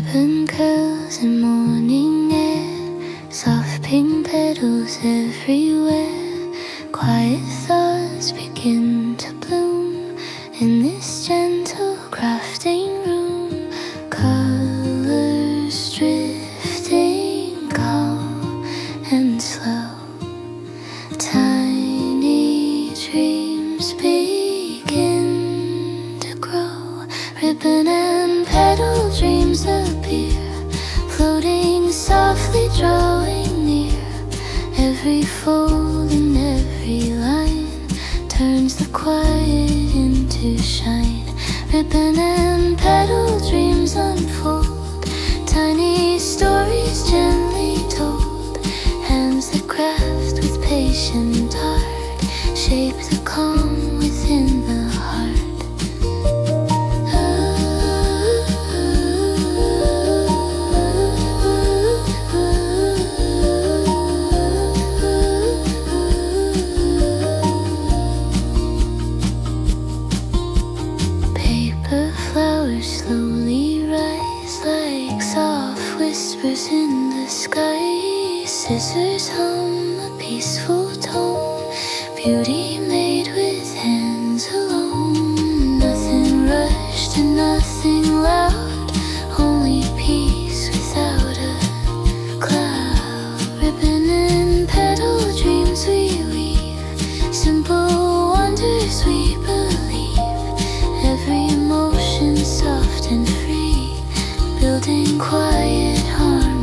ribbon curls in morning air, soft pink petals everywhere. Quiet thoughts begin to bloom in this gentle crafting room. Colors drifting calm and slow. Tiny dreams begin to grow. Ribbon and petal dreams appear, floating softly, drawing near. Every fold and every line turns the quiet into shine. Ribbon and petal dreams unfold, tiny stories gently told. Hands that craft with patient art shape the calm within the heart. Paper flowers slowly rise like soft whispers in the sky. Scissors hum a peaceful tone, beauty made with hands alone. Nothing rushed and nothing loud, only peace without a cloud. Ribbon and petal dreams we weave, simple wonders we believe. Every emotion soft and free, building quiet harmony.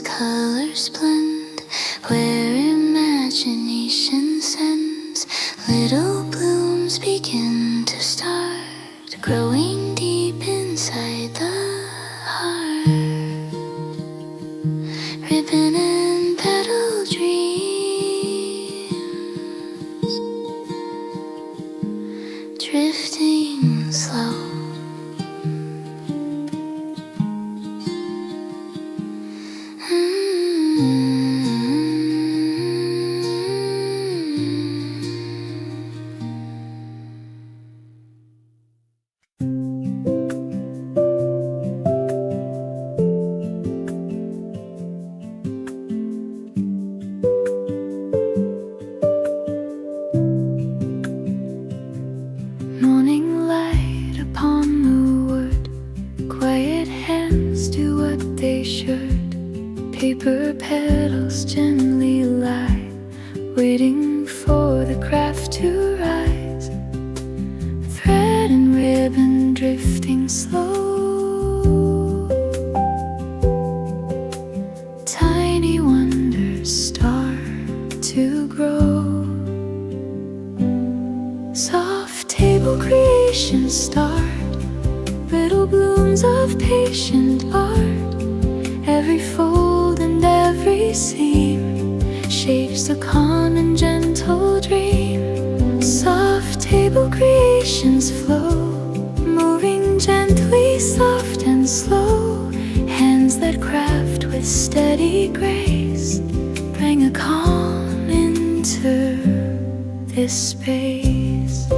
Colors blend where imagination sends. Little blooms begin to start, growing deep inside the heart. Ribbon and petal dreams, drifting slow. Morning light upon the wood, quiet hands do what they should. Paper petals gently lie, waiting for the craft to rise. Thread and ribbon drifting slow, tiny wonders start to grow. Soft table creations start, little blooms of patient art. Every fold and every seam shapes a calm and gentle dream. Soft table creations flow, moving gently, soft and slow. Hands that craft with steady grace bring a calm into this space.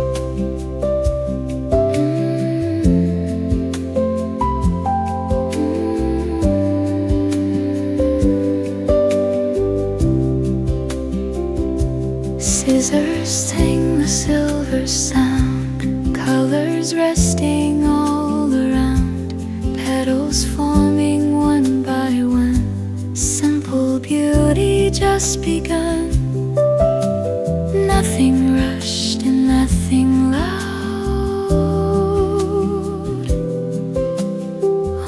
Scissors sing the silver sound, colors resting all around. Petals forming one by one, simple beauty just begun. Nothing rushed and nothing loud,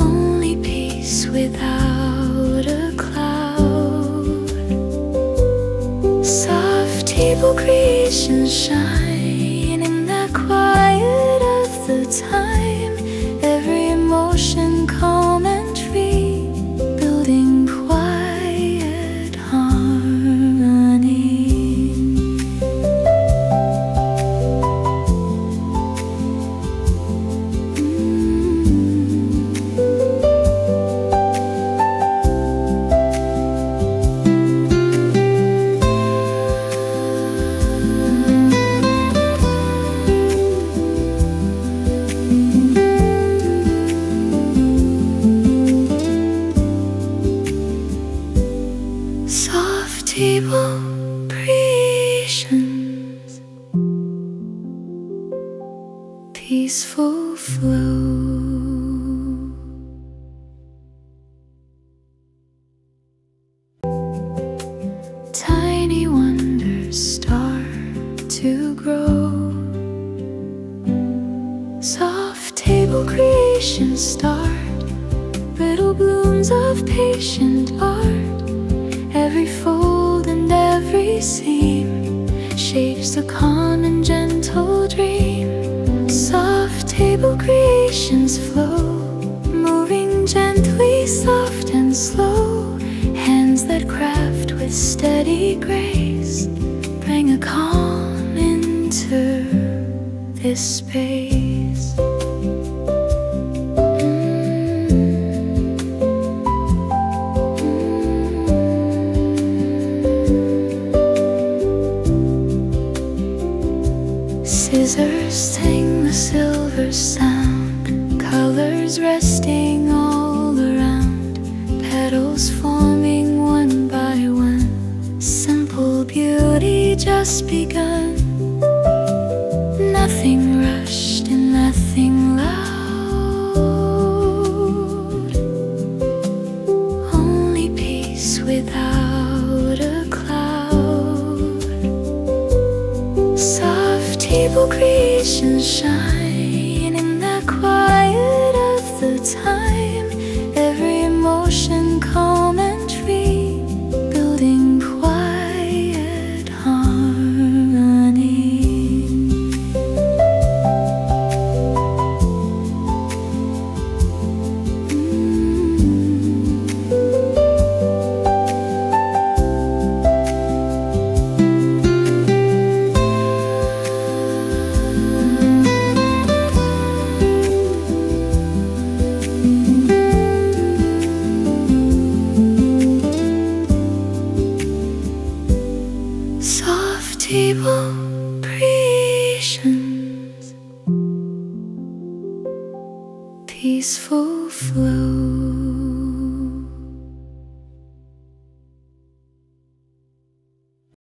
only peace without a cloud. Soft table creations shine in the quiet of the time. Every creations start, brittle blooms of patient art. Every fold and every seam shapes a calm and gentle dream. Soft table creations flow, moving gently, soft and slow. Hands that craft with steady grace bring a calm into this space. Scissors sing the silver sound, colors resting all around, petals forming one by one, simple beauty just begun. Nothing rushed and nothing loud, only peace without a cloud. Soft table creations shine in the quiet of the time, every emotion calm and free, building quiet harmony. Soft table creations, peaceful flow.